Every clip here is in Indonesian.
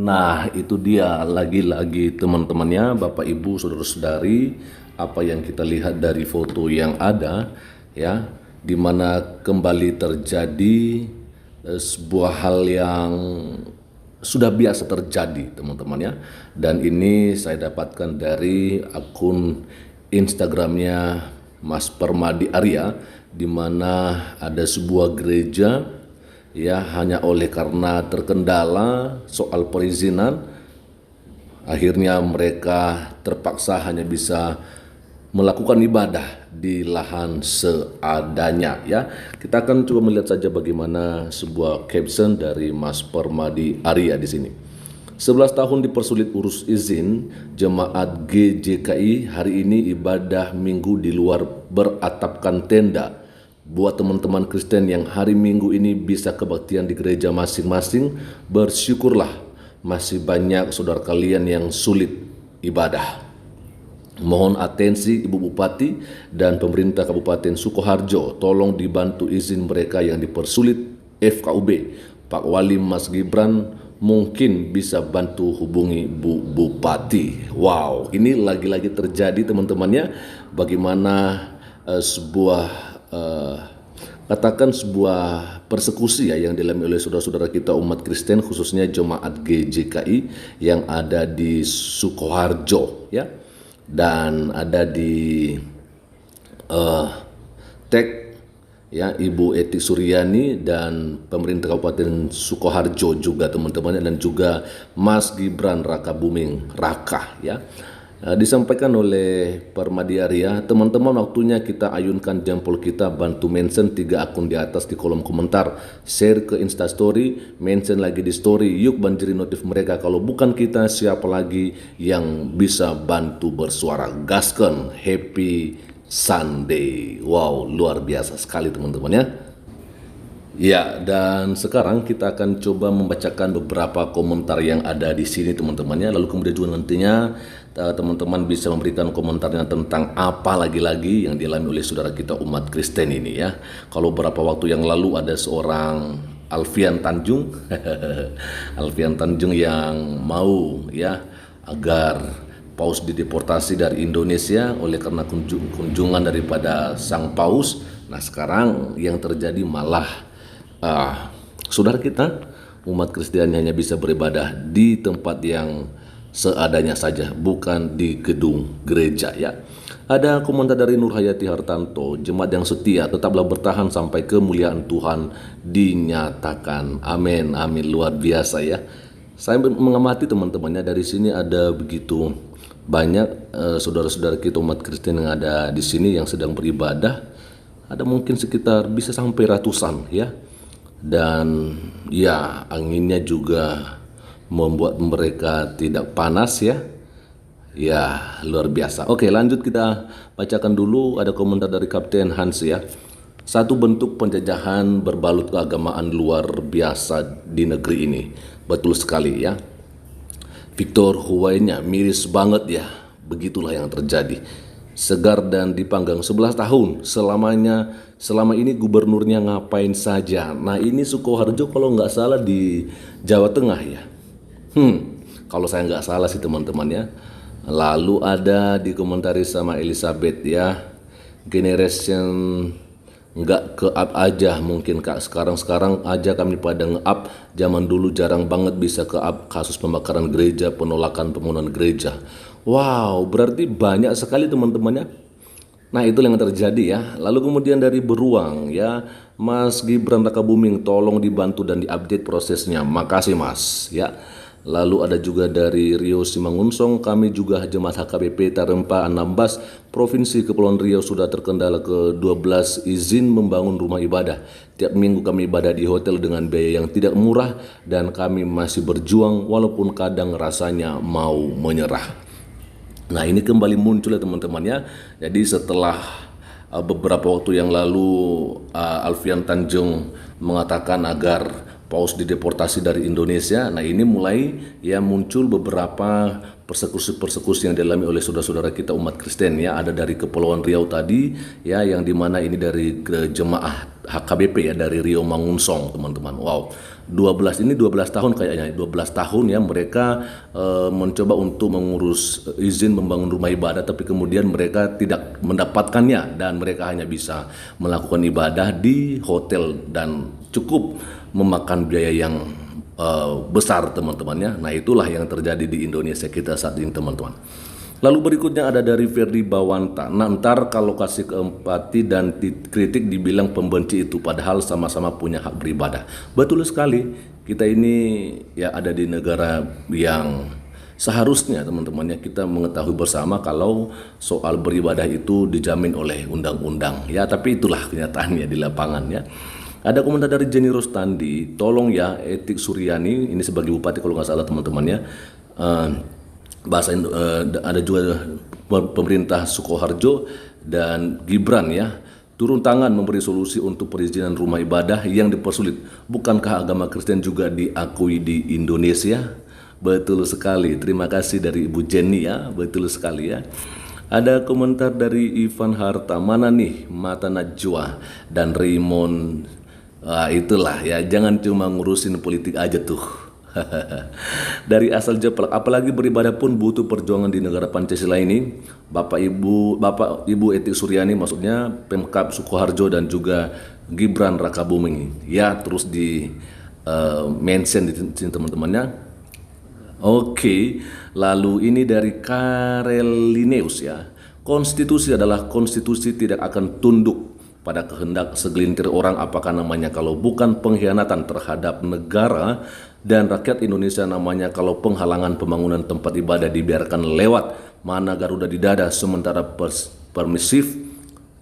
Nah, itu dia lagi-lagi teman-temannya, Bapak Ibu, Saudara-saudari, apa yang kita lihat dari foto yang ada, ya, di mana kembali terjadi sebuah hal yang sudah biasa terjadi, teman-teman ya. Dan ini saya dapatkan dari akun Instagramnya Mas Permadi Arya, di mana ada sebuah gereja, ya, hanya oleh karena terkendala soal perizinan, akhirnya mereka terpaksa hanya bisa melakukan ibadah di lahan seadanya, ya. Kita akan coba melihat saja bagaimana sebuah caption dari Mas Permadi Arya di sini. 11 tahun dipersulit urus izin, jemaat GJKI hari ini ibadah minggu di luar beratapkan tenda. Buat teman-teman Kristen yang hari Minggu ini bisa kebaktian di gereja masing-masing, bersyukurlah. Masih banyak saudara kalian yang sulit ibadah. Mohon atensi Ibu Bupati dan pemerintah Kabupaten Sukoharjo, tolong dibantu izin mereka yang dipersulit FKUB. Pak Wali Mas Gibran mungkin bisa bantu hubungi Bu Bupati. Wow, ini lagi-lagi terjadi teman-temannya. Bagaimana sebuah katakan sebuah persekusi, ya, yang dialami oleh saudara-saudara kita umat Kristen, khususnya jemaat GJKI yang ada di Sukoharjo, ya, dan ada di Tek, ya, Ibu Eti Suryani dan pemerintah Kabupaten Sukoharjo juga teman-temannya, dan juga Mas Gibran Raka Buming Raka, ya. Disampaikan oleh Permadi Arya, teman-teman, waktunya kita ayunkan jempol kita, bantu mention 3 akun di atas di kolom komentar, share ke Instastory, mention lagi di story, yuk banjiri notif mereka. Kalau bukan kita, siapa lagi yang bisa bantu bersuara? Gaskan, happy Sunday. Wow, luar biasa sekali teman-teman ya. Ya, dan sekarang kita akan coba membacakan beberapa komentar yang ada di sini teman-temannya. Lalu kemudian juga nantinya teman-teman bisa memberikan komentarnya tentang apa lagi-lagi yang dialami oleh saudara kita umat Kristen ini, ya. Kalau beberapa waktu yang lalu ada seorang Alfian Tanjung, Alfian Tanjung yang mau, ya, agar Paus dideportasi dari Indonesia oleh karena kunjungan daripada sang Paus. Nah, sekarang yang terjadi malah saudara kita umat Kristen hanya bisa beribadah di tempat yang seadanya saja, bukan di gedung gereja, ya. Ada komentar dari Nur Hayati Hartanto, jemaat yang setia tetaplah bertahan sampai kemuliaan Tuhan dinyatakan. Amin, amin, luar biasa, ya. Saya mengamati teman-temannya, dari sini ada begitu banyak saudara-saudara kita umat Kristen yang ada di sini yang sedang beribadah. Ada mungkin sekitar bisa sampai ratusan, ya. Dan ya, anginnya juga membuat mereka tidak panas, ya. Ya, luar biasa. Oke, lanjut kita bacakan dulu. Ada komentar dari Kapten Hans, ya. Satu bentuk penjajahan berbalut keagamaan luar biasa di negeri ini. Betul sekali, ya. Victor Huwainya miris banget, ya. Begitulah yang terjadi. Segar dan dipanggang 11 tahun selama ini gubernurnya ngapain saja. Nah, ini Sukoharjo kalau nggak salah di Jawa Tengah, ya. Kalau saya nggak salah sih teman-teman, ya. Lalu ada dikomentari sama Elizabeth, ya, generation nggak ke-up aja mungkin Kak, sekarang aja kami pada nge-up, zaman dulu jarang banget bisa ke-up kasus pembakaran gereja, penolakan pembangunan gereja. Wow, berarti banyak sekali teman-temannya. Nah, itu yang terjadi, ya. Lalu kemudian dari Beruang, ya, Mas Gibran Raka Buming, tolong dibantu dan diupdate prosesnya. Makasih Mas, ya. Lalu ada juga dari Rio Simangunsong, kami juga jemaat HKBP Tarempa Anambas, Provinsi Kepulauan Riau sudah terkendala ke-12 izin membangun rumah ibadah. Tiap minggu kami ibadah di hotel dengan biaya yang tidak murah dan kami masih berjuang walaupun kadang rasanya mau menyerah. Nah, ini kembali muncul, ya teman-teman, ya. Jadi setelah beberapa waktu yang lalu Alfian Tanjung mengatakan agar Paus dideportasi dari Indonesia. Nah, ini mulai, ya, muncul beberapa persekusi-persekusi yang dialami oleh saudara-saudara kita umat Kristen, ya. Ada dari Kepulauan Riau tadi, ya, yang dimana ini dari jemaah HKBP, ya, dari Rio Mangunsong, teman-teman. Wow, 12 tahun kayaknya, 12 tahun ya mereka mencoba untuk mengurus izin membangun rumah ibadah, tapi kemudian mereka tidak mendapatkannya dan mereka hanya bisa melakukan ibadah di hotel dan cukup memakan biaya yang besar teman-temannya. Nah itulah yang terjadi di Indonesia kita saat ini teman-teman. Lalu berikutnya ada dari Ferdi Bawanta. Nah ntar kalau kasih empati dan kritik dibilang pembenci itu, padahal sama-sama punya hak beribadah. Betul sekali, kita ini ya ada di negara yang seharusnya teman-temannya kita mengetahui bersama kalau soal beribadah itu dijamin oleh undang-undang. Ya tapi itulah kenyataannya di lapangan ya. Ada komentar dari Jenny Rostandi, tolong ya Etik Suryani, ini sebagai bupati kalau nggak salah teman-temannya. Ada juga pemerintah Sukoharjo dan Gibran ya, turun tangan memberi solusi untuk perizinan rumah ibadah yang dipersulit. Bukankah agama Kristen juga diakui di Indonesia? Betul sekali, terima kasih dari Ibu Jenny ya, betul sekali ya. Ada komentar dari Ivan Harta, mana nih Mata Najwa dan Raymond. Itulah ya, jangan cuma ngurusin politik aja tuh. Dari asal jeplak, apalagi beribadah pun butuh perjuangan di negara Pancasila ini. Bapak Ibu Etik Suryani, maksudnya Pemkab Sukoharjo dan juga Gibran Rakabuming ya, terus di mention di sini teman-temannya. Oke, lalu ini dari Karelineus ya. Konstitusi adalah konstitusi, tidak akan tunduk pada kehendak segelintir orang, apakah namanya kalau bukan pengkhianatan terhadap negara dan rakyat Indonesia, namanya kalau penghalangan pembangunan tempat ibadah dibiarkan lewat. Mana Garuda di dada, sementara permisif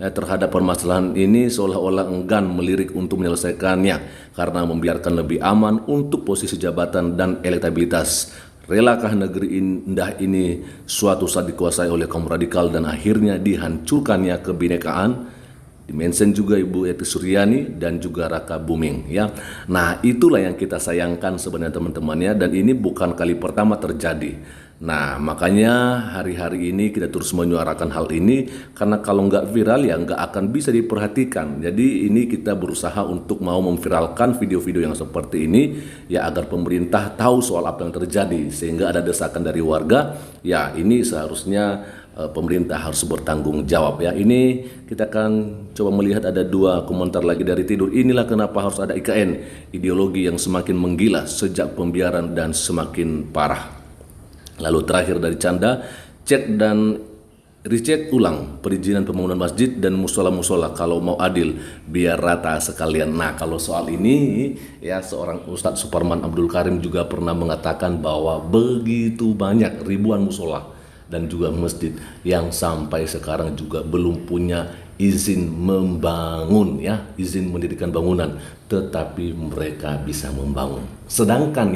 terhadap permasalahan ini seolah-olah enggan melirik untuk menyelesaikannya karena membiarkan lebih aman untuk posisi jabatan dan elektabilitas. Relakah negeri indah ini suatu saat dikuasai oleh kaum radikal dan akhirnya dihancurkannya kebinekaan? Dimention juga Ibu Etik Suryani dan juga Raka Buming ya. Nah itulah yang kita sayangkan sebenarnya teman-temannya, dan ini bukan kali pertama terjadi. Nah makanya hari-hari ini kita terus menyuarakan hal ini, karena kalau nggak viral ya nggak akan bisa diperhatikan. Jadi ini kita berusaha untuk mau memviralkan video-video yang seperti ini ya, agar pemerintah tahu soal apa yang terjadi, sehingga ada desakan dari warga ya, ini seharusnya pemerintah harus bertanggung jawab ya. Ini kita akan coba melihat ada dua komentar lagi dari Tidur. Inilah kenapa harus ada IKN, ideologi yang semakin menggila sejak pembiaran dan semakin parah. Lalu terakhir dari Canda, cek dan dicek ulang perizinan pembangunan masjid dan musola-musola kalau mau adil biar rata sekalian. Nah kalau soal ini ya, seorang Ustadz Suparman Abdul Karim juga pernah mengatakan bahwa begitu banyak ribuan musola dan juga masjid yang sampai sekarang juga belum punya izin membangun ya, izin mendirikan bangunan, tetapi mereka bisa membangun. Sedangkan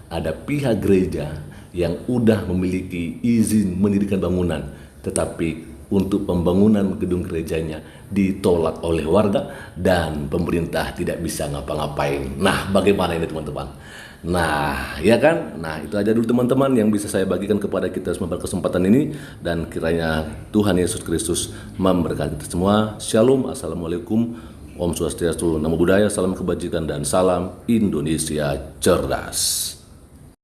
ada pihak gereja yang udah memiliki izin mendirikan bangunan, tetapi untuk pembangunan gedung gerejanya ditolak oleh warga dan pemerintah tidak bisa ngapa-ngapain. Nah, bagaimana ini teman-teman? Nah, ya kan? Nah, itu aja dulu teman-teman yang bisa saya bagikan kepada kita semua pada kesempatan ini, dan kiranya Tuhan Yesus Kristus memberkati kita semua. Shalom, assalamualaikum, Om Swastiastu, Namo Buddhaya, salam kebajikan dan salam Indonesia cerdas.